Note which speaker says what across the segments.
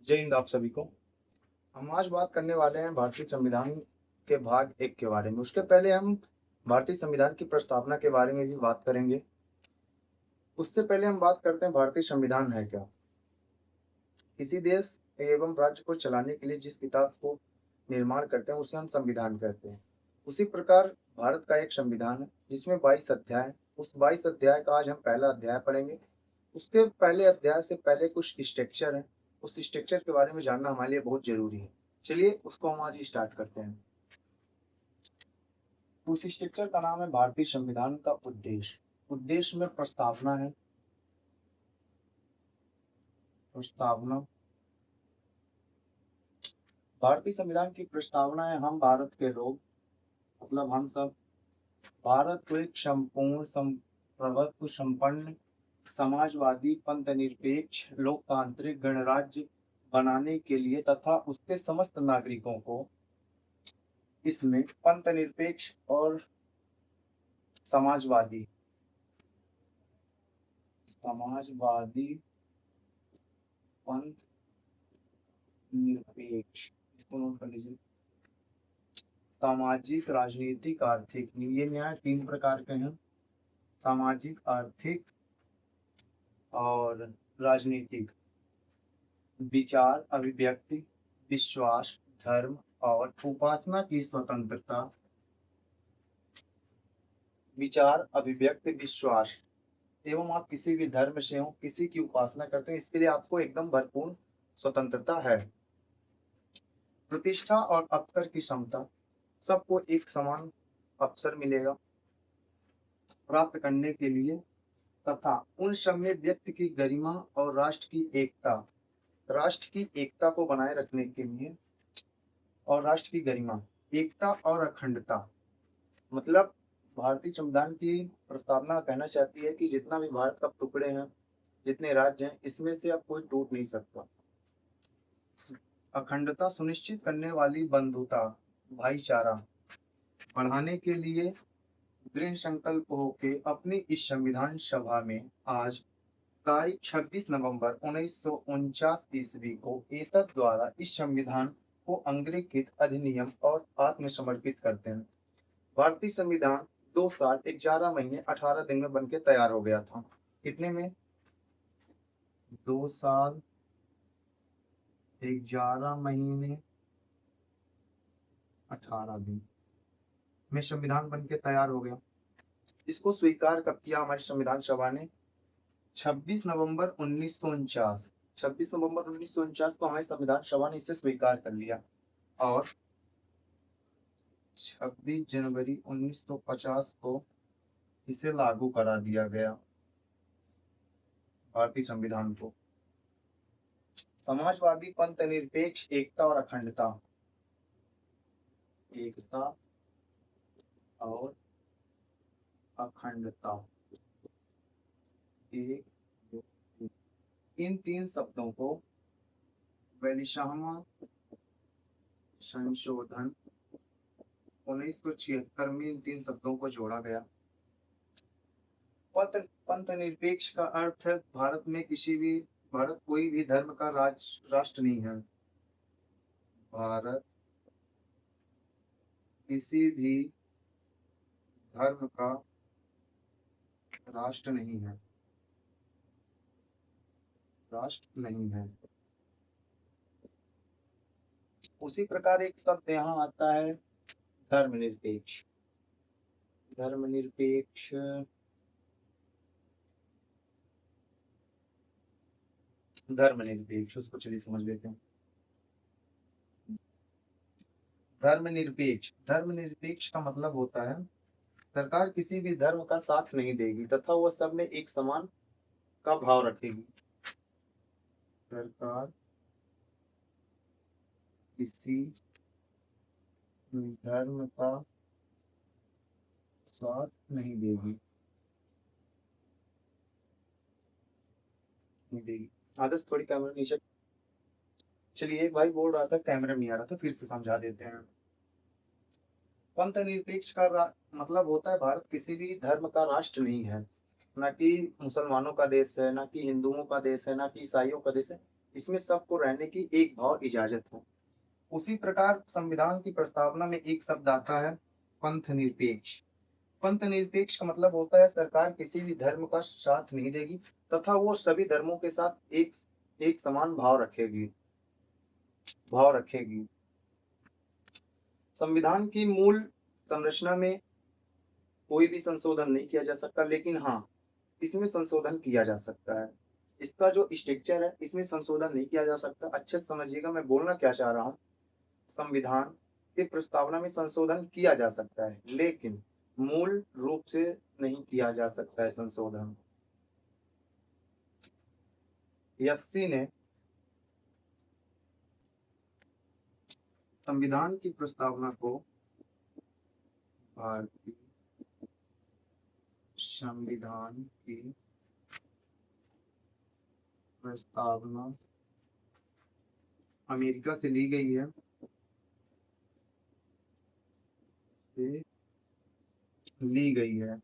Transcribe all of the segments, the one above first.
Speaker 1: जय हिंद आप सभी को। हम आज बात करने वाले हैं भारतीय संविधान के भाग 1 के बारे में। उसके पहले हम भारतीय संविधान की प्रस्तावना के बारे में भी बात करेंगे। उससे पहले हम बात करते हैं भारतीय संविधान है क्या। किसी देश एवं राज्य को चलाने के लिए जिस किताब को निर्माण करते हैं उसे हम संविधान कहते हैं। उसी प्रकार भारत का एक संविधान है जिसमें 22 अध्याय हैं। उस 22 अध्याय का आज हम पहला अध्याय पढ़ेंगे। उसके पहले अध्याय से पहले कुछ स्ट्रक्चर है, उस स्ट्रक्चर के बारे में जानना हमारे लिए बहुत जरूरी है। चलिए उसको हम आज स्टार्ट करते हैं। उस स्ट्रक्चर का नाम है भारतीय संविधान का उद्देश्य। उद्देश्य में प्रस्तावना है। प्रस्तावना, भारतीय संविधान की प्रस्तावना है, हम भारत के लोग, मतलब हम सब भारत को एक संपूर्ण प्रभुत्व संपन्न समाजवादी पंथ निरपेक्ष लोकतांत्रिक गणराज्य बनाने के लिए तथा उसके समस्त नागरिकों को इसमें पंथ निरपेक्ष और समाजवादी समाजवादी पंथ निरपेक्ष, इसको नोट कर लीजिए। सामाजिक राजनीतिक आर्थिक, ये न्याय 3 प्रकार के हैं, सामाजिक आर्थिक और राजनीतिक। विचार अभिव्यक्ति विश्वास धर्म और उपासना की स्वतंत्रता। विचार अभिव्यक्ति विश्वास एवं आप किसी भी धर्म से हो, किसी की उपासना करते हैं, इसके लिए आपको एकदम भरपूर स्वतंत्रता है। प्रतिष्ठा और अवसर की क्षमता, सबको एक समान अवसर मिलेगा प्राप्त करने के लिए तथा उन सब में व्यक्ति की गरिमा और राष्ट्र की एकता को बनाए रखने के लिए, और राष्ट्र की गरिमा, एकता और अखंडता, मतलब भारतीय संविधान की प्रस्तावना कहना चाहती है कि जितना भी भारत का टुकड़े हैं, जितने राज्य हैं, इसमें से अब कोई टूट नहीं सकता। अखंडता सुनिश्चित करने वाली बंधुता भाईचारा बढ़ाने के लिए दृढ़ संकल्प होके अपनी इस संविधान सभा में आज तारीख 26 नवंबर 1949 ईस्वी को एतद द्वारा इस संविधान को अंग्रेकृत अधिनियम और आत्मसमर्पित करते हैं। भारतीय संविधान 2 साल 11 महीने 18 दिन में बनके तैयार हो गया था। कितने में? 2 साल 11 महीने 18 दिन में संविधान बनके तैयार हो गया। इसको स्वीकार कब किया हमारी संविधान सभा ने? 26 नवंबर 1949। 26 नवंबर 1949 को हमारी संविधान सभा ने इसे स्वीकार कर लिया और 26 जनवरी 1950 को इसे लागू करा दिया गया, भारतीय संविधान को। समाजवादी पंथ निरपेक्ष एकता और अखंडता, एकता और अखंडता, इन 3 शब्दों को वेलिशामा संशोधन 1976 में इन 3 शब्दों को जोड़ा गया। पंथ निरपेक्ष का अर्थ है भारत कोई भी धर्म का राष्ट्र नहीं है। भारत किसी भी धर्म का राष्ट्र नहीं है, राष्ट्र नहीं है। उसी प्रकार एक शब्द यहाँ आता है धर्मनिरपेक्ष। धर्मनिरपेक्ष, धर्मनिरपेक्ष उसको चलिए समझ लेते हैं। धर्मनिरपेक्ष का मतलब होता है सरकार किसी भी धर्म का साथ नहीं देगी तथा वह सब में एक समान का भाव रखेगी। सरकार किसी धर्म का साथ नहीं देगी, आदर्श थोड़ी कैमरा नीचे। चलिए, एक भाई बोल रहा था कैमरा नहीं आ रहा था, फिर से समझा देते हैं। पंथ निरपेक्ष का मतलब होता है भारत किसी भी धर्म का राष्ट्र नहीं है, ना कि मुसलमानों का देश है, ना कि हिंदुओं का देश है, ना कि ईसाइयों का देश है। इसमें सबको रहने की एक भाव इजाजत है। उसी प्रकार संविधान की प्रस्तावना में एक शब्द आता है पंथ निरपेक्ष। पंथ निरपेक्ष का मतलब होता है सरकार किसी भी धर्म का साथ नहीं देगी तथा वो सभी धर्मों के साथ एक एक समान भाव रखेगी। संविधान की मूल संरचना में कोई भी संशोधन नहीं किया जा सकता, लेकिन हाँ इसमें संशोधन किया जा सकता है। इसका जो स्ट्रक्चर है इसमें संशोधन नहीं किया जा सकता। अच्छे से समझिएगा मैं बोलना क्या चाह रहा हूँ। संविधान की प्रस्तावना में संशोधन किया जा सकता है, लेकिन मूल रूप से नहीं किया जा सकता है संशोधन। यस्सी ने संविधान की प्रस्तावना को भारतीय संविधान की प्रस्तावना अमेरिका से ली गई है,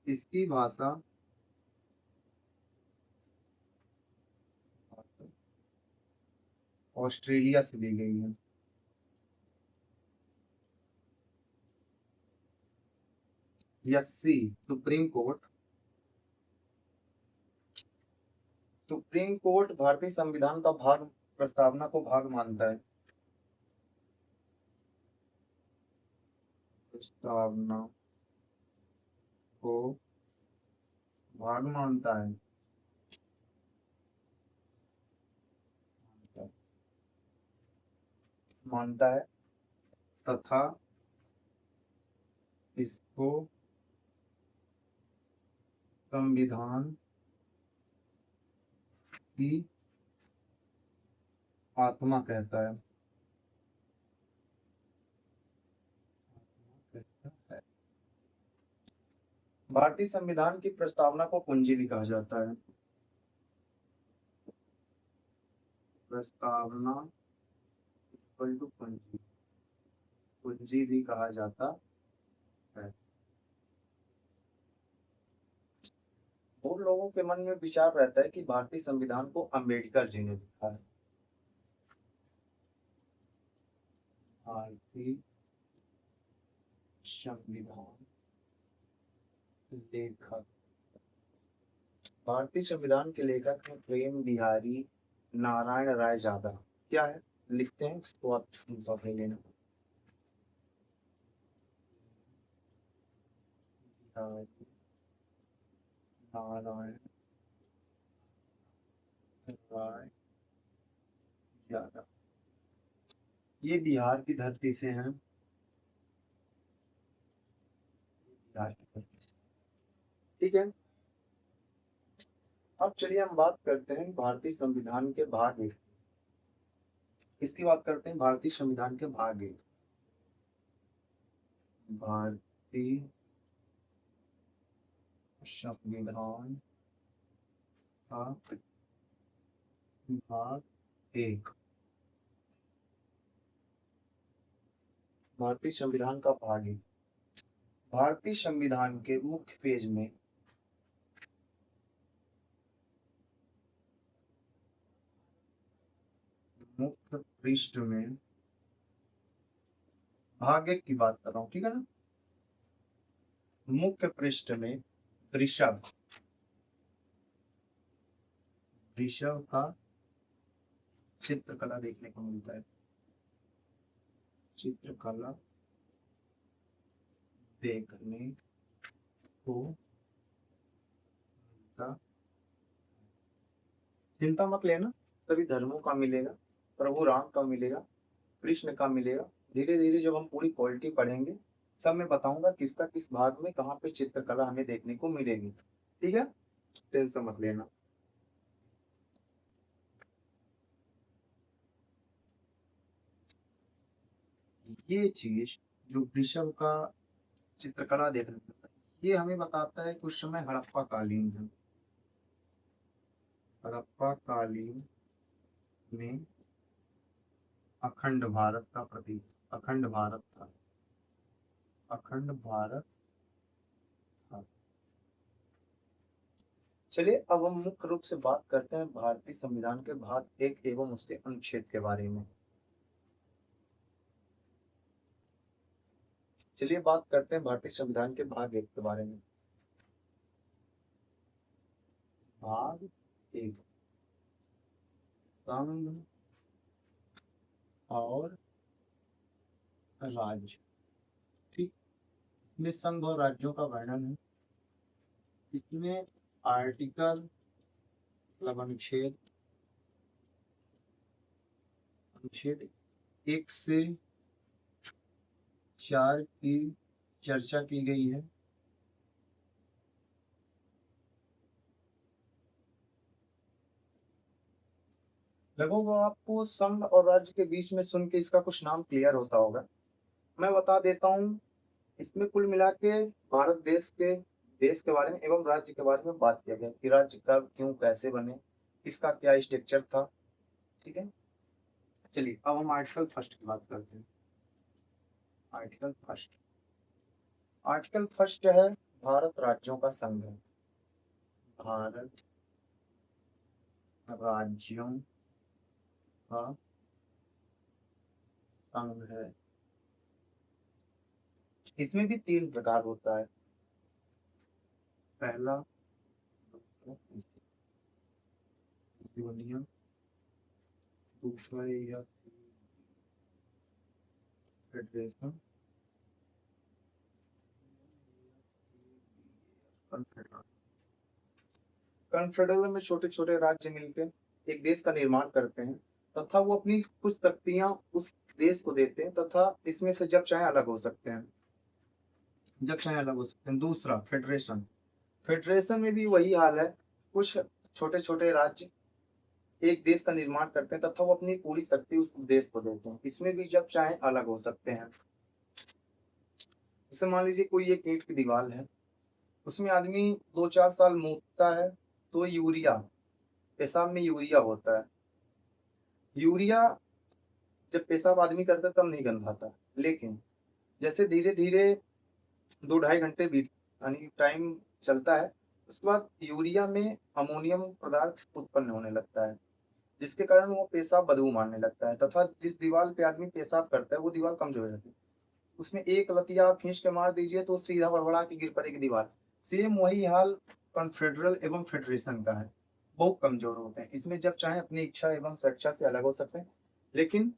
Speaker 1: इसकी भाषा ऑस्ट्रेलिया से ली गई है। यस्सी सुप्रीम कोर्ट भारतीय संविधान का भाग प्रस्तावना को भाग मानता है। प्रस्तावना को भाग मानता है तथा इसको संविधान की आत्मा कहता है। भारतीय संविधान की प्रस्तावना को कुंजी भी कहा जाता है। प्रस्तावना इक्वल टू कुंजी, कुंजी भी कहा जाता है। बहुत लोगों के मन में विचार रहता है कि भारतीय संविधान को अम्बेडकर जी ने लिखा है। भारतीय संविधान लेखक, भारतीय संविधान के लेखक हैं प्रेम बिहारी नारायण राय यादव। क्या है लिखते हैं इसको आप सब ले लेना। नारायण राय यादव, ये बिहार की धरती से हैं। बिहार की धरती से, ठीक है। अब चलिए हम बात करते हैं भारतीय संविधान के भाग एक। इसकी बात करते हैं भारतीय संविधान के भाग एक। भारतीय संविधान का भाग एक। भारतीय संविधान का भाग एक। भारतीय संविधान के मुख्य पेज में मुख्य पृष्ठ में भाग एक की बात कर रहा हूं, ठीक है ना। मुख्य पृष्ठ में वृषभ का चित्रकला देखने को मिलता है। चित्रकला देखने को मिलता, चिंता मत लेना, सभी धर्मों का मिलेगा, प्रभु राम का मिलेगा, कृष्ण का मिलेगा। धीरे धीरे जब हम पूरी क्वालिटी पढ़ेंगे सब मैं बताऊंगा किसका किस भाग में कहाँ पे चित्रकला हमें देखने को मिलेगी, ठीक है। टेंशन मत लेना। ये चीज जो वृषभ का चित्रकला देखने को मिलता है, ये हमें बताता है कि उस समय हड़प्पा कालीन है। हड़प्पा कालीन में अखंड भारत का प्रतीक, अखंड भारत था, अखंड भारत था। चलिए अब हम मुख्य रूप से बात करते हैं भारतीय संविधान के भाग 1 एवं उसके अनुच्छेद के बारे में। चलिए बात करते हैं भारतीय संविधान के भाग 1 के बारे में। भाग 1, संघ और राज्य। ठीक, इसमें संघ और राज्यों का वर्णन है। इसमें आर्टिकल मतलब अनुच्छेद अनुच्छेद 1 से 4 की चर्चा की गई है। लगभग आपको संघ और राज्य के बीच में सुन के इसका कुछ नाम क्लियर होता होगा। मैं बता देता हूँ। इसमें कुल मिला के भारत देश के बारे में एवं राज्य के बारे में बात किया गया कि राज्य कब क्यों कैसे बने, इसका क्या स्ट्रक्चर था। ठीक है, चलिए अब हम आर्टिकल फर्स्ट की बात करते हैं। आर्टिकल फर्स्ट है भारत राज्यों का संघ है। भारत राज्यों का संघ है। इसमें भी 3 प्रकार होता है। पहला, दूसरा, यूनियन, दूसरा या फेडरेशन, कॉन्फेडरल में छोटे छोटे राज्य मिलकर एक देश का निर्माण करते हैं तथा वो अपनी कुछ शक्तियां उस देश को देते हैं तथा इसमें से जब चाहे अलग हो सकते हैं, दूसरा फेडरेशन। फेडरेशन में भी वही हाल है। कुछ छोटे छोटे राज्य एक देश का निर्माण करते हैं तथा वो अपनी पूरी शक्ति उस देश को देते हैं। इसमें भी जब चाहे अलग हो सकते हैं। जैसे मान लीजिए कोई एक ईंट की दीवार है, उसमें आदमी 2-4 साल मूतता है तो यूरिया, पेशाब में यूरिया होता है। यूरिया जब पेशाब आदमी करता है तब नहीं गंधाता, लेकिन जैसे धीरे धीरे 2-2.5 घंटे बीत यानी टाइम चलता है, उसके बाद यूरिया में अमोनियम पदार्थ उत्पन्न होने लगता है, जिसके कारण वो पेशाब बदबू मारने लगता है तथा जिस दीवार पे आदमी पेशाब करता है वो दीवार कमजोर हो जाती है। उसमें एक लतिया आप खींच के मार दीजिए तो सीधा बड़बड़ा के गिर पड़ेगी दीवार। सेम वही हाल कॉन्फेडरल एवं फेडरेशन का है। बहुत कमजोर होते हैं। इसमें जब चाहे अपनी इच्छा एवं स्वेच्छा से अलग हो सकते हैं, लेकिन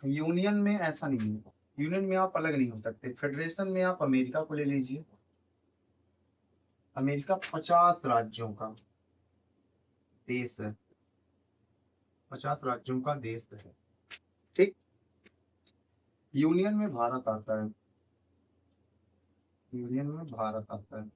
Speaker 1: यूनियन में ऐसा नहीं है। यूनियन में आप अलग नहीं हो सकते। फेडरेशन में आप अमेरिका को ले लीजिए। अमेरिका 50 राज्यों का देश है। 50 राज्यों का देश है। ठीक, यूनियन में भारत आता है। यूनियन में भारत आता है।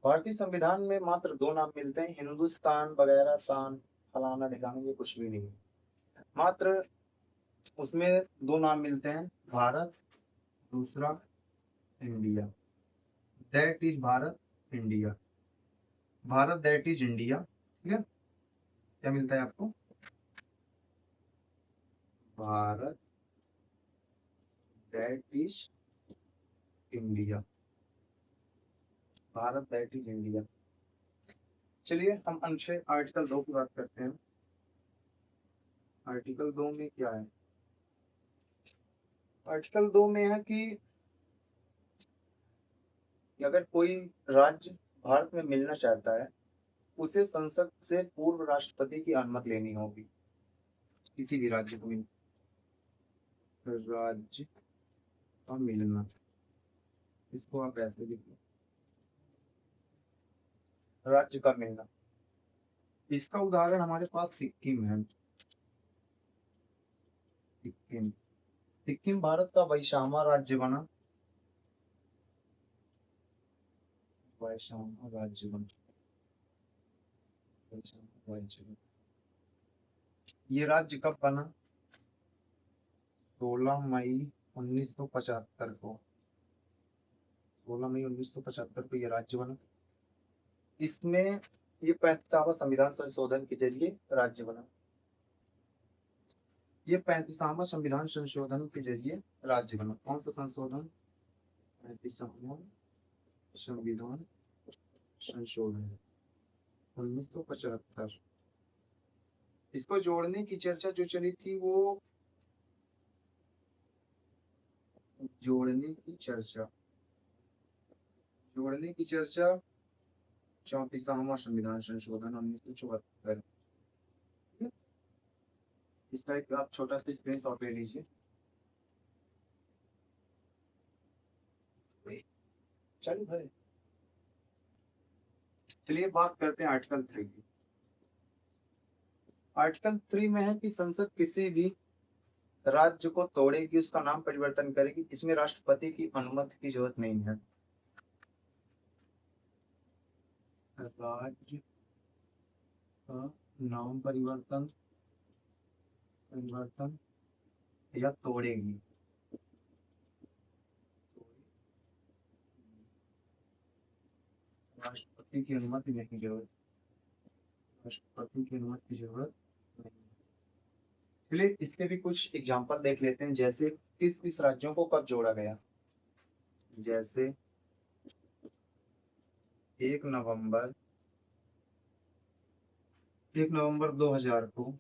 Speaker 1: भारतीय संविधान में मात्र 2 नाम मिलते हैं, हिंदुस्तान वगैरह तान फलाना ढिकाना, ये कुछ भी नहीं। मात्र उसमें 2 नाम मिलते हैं, भारत, दूसरा India. That is Bharat, India. Bharat that is India. ठीक है, क्या मिलता है आपको? Bharat that is India. Bharat that is India. चलिए हम अनुच्छेद आर्टिकल 2 की बात करते हैं। आर्टिकल 2 में क्या है? आर्टिकल 2 में है कि अगर कोई राज्य भारत में मिलना चाहता है, उसे संसद से पूर्व राष्ट्रपति की अनुमति लेनी होगी। किसी भी राज्य को राज्य का मिलना, इसको आप ऐसे लिखिए, राज्य का मिलना। इसका उदाहरण हमारे पास सिक्किम है। सिक्किम सिक्किम भारत का वैशामा राज्य बना। वैशामा राज्य बना। वैशामा राज्य बना। ये राज्य कब बना? 16 मई 1975 को। 16 मई 1975 को ये राज्य बना। इसमें ये 35वां संविधान संशोधन के जरिए राज्य बना। ये 35वां संविधान संशोधन के जरिए राज्य बना। कौन सा संशोधन? 35वां संविधान संशोधन 1975। इसको जोड़ने की चर्चा जो चली थी वो जोड़ने की चर्चा 34वां संविधान संशोधन 1974। इसका एक आप छोटा सा स्क्रीनशॉट ले लीजिए। चलिए भाई, चलिए बात करते हैं आर्टिकल 3 की। आर्टिकल 3 में है कि संसद किसी भी राज्य को तोड़ेगी, उसका नाम परिवर्तन करेगी, इसमें राष्ट्रपति की अनुमति की जरूरत नहीं है। राज्य का नाम परिवर्तन या तोड़ेगी, राष्ट्रपति की अनुमति नहीं जरूरत, राष्ट्रपति की अनुमति की जरूरत नहीं। चलिए इसके भी कुछ एग्जांपल देख लेते हैं, जैसे किस किस राज्यों को कब जोड़ा गया। जैसे 1 नवंबर 2000 को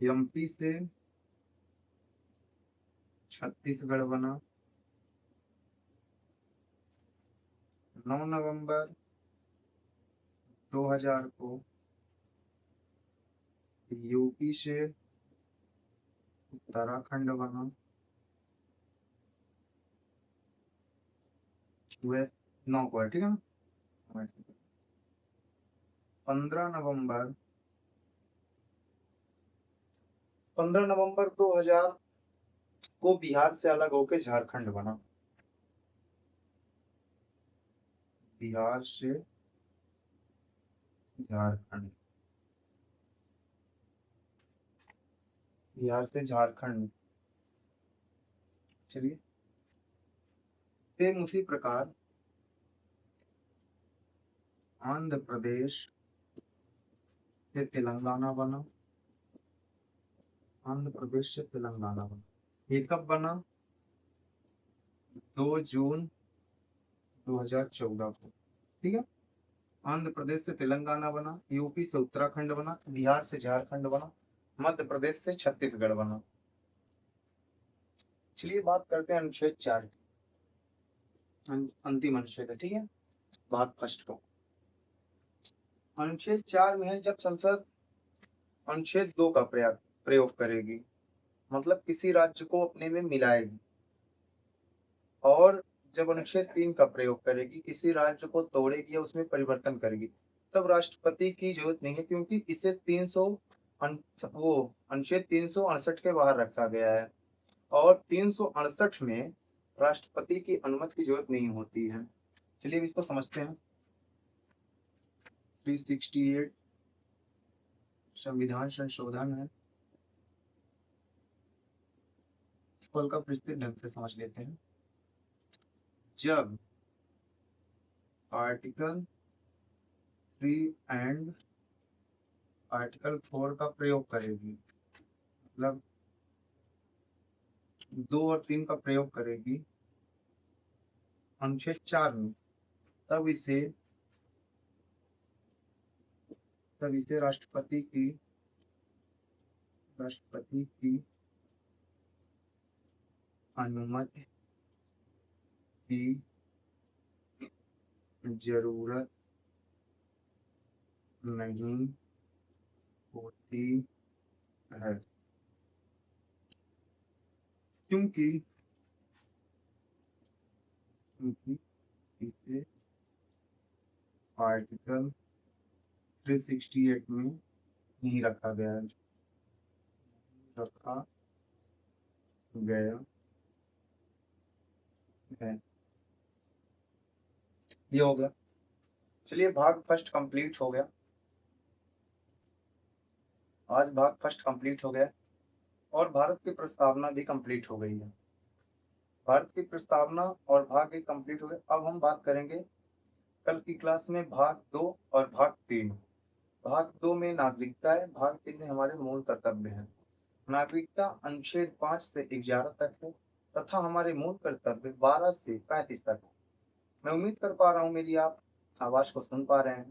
Speaker 1: एमपी से छत्तीसगढ़ बना। 9 नवंबर 2000 को यूपी से उत्तराखंड बना। वह 9 को है, ठीक है ना। 15 नवंबर 2000 को बिहार से अलग होकर झारखंड बना। बिहार से झारखंड, बिहार से झारखंड। चलिए सेम उसी प्रकार आंध्र प्रदेश से तेलंगाना बना। आंध्र प्रदेश से तेलंगाना बना। ये कब बना? 2 जून 2014 को, ठीक है। आंध्र प्रदेश से तेलंगाना बना, यूपी से उत्तराखंड बना, बिहार से झारखंड बना, मध्य प्रदेश से छत्तीसगढ़ बना। चलिए बात करते हैं अनुच्छेद 4 की, अंतिम अनुच्छेद है, ठीक है, भाग फर्स्ट को। अनुच्छेद 4 में है जब संसद अनुच्छेद 2 का प्रयोग करेगी, मतलब किसी राज्य को अपने में मिलाएगी, और जब अनुच्छेद 3 का प्रयोग करेगी, किसी राज्य को तोड़ेगी या उसमें परिवर्तन करेगी, तब राष्ट्रपति की जरूरत नहीं है, क्योंकि इसे 300 अनुच्छेद 368 के बाहर रखा गया है, और 368 में राष्ट्रपति की अनुमति की जरूरत नहीं होती है। चलिए इसको समझते हैं। 368 संविधान संशोधन है, इसको हल्का विस्तृत ढंग से समझ लेते हैं। जब आर्टिकल 3 एंड आर्टिकल 4 का प्रयोग करेगी, मतलब 2 और 3 का प्रयोग करेगी अनुच्छेद 4 में, तब इसे राष्ट्रपति की अनुमति की जरूरत नहीं होती है, क्योंकि इसे आर्टिकल 368 में नहीं रखा गया है, ये हो गया। चलिए भाग फर्स्ट कंप्लीट हो गया, आज भाग फर्स्ट कंप्लीट हो गया, और भारत की प्रस्तावना भी कंप्लीट हो गई है। भारत की प्रस्तावना और भाग 1 कंप्लीट हो गया। अब हम बात करेंगे कल की क्लास में भाग 2 और भाग 3। भाग 2 में नागरिकता है, भाग 3 में हमारे मूल कर्तव्य हैं। नागरिकता अनुच्छेद 5 से 11 तक है, तथा हमारे मूल कर्तव्य 12 से 35 तक। मैं उम्मीद कर पा रहा हूँ मेरी आप आवाज़ को सुन पा रहे हैं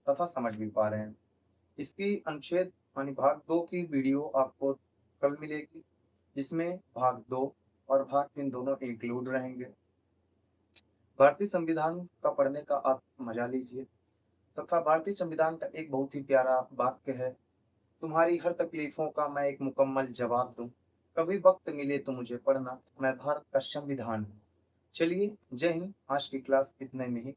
Speaker 1: तथा समझ भी पा रहे हैं। इसकी अनुच्छेद यानी भाग 2 की वीडियो आपको कल मिलेगी, जिसमें भाग 2 और भाग 3 दोनों इंक्लूड रहेंगे। भारतीय संविधान का पढ़ने का आप मजा लीजिए तथा भारतीय संविधान का एक बहुत ही प्यारा वाक्य है, तुम्हारी हर तकलीफों का मैं एक मुकम्मल जवाब दूं, कभी वक्त मिले तो मुझे पढ़ना, मैं भारत का संविधान हूँ। चलिए, जय हिंद। आज की क्लास इतने में ही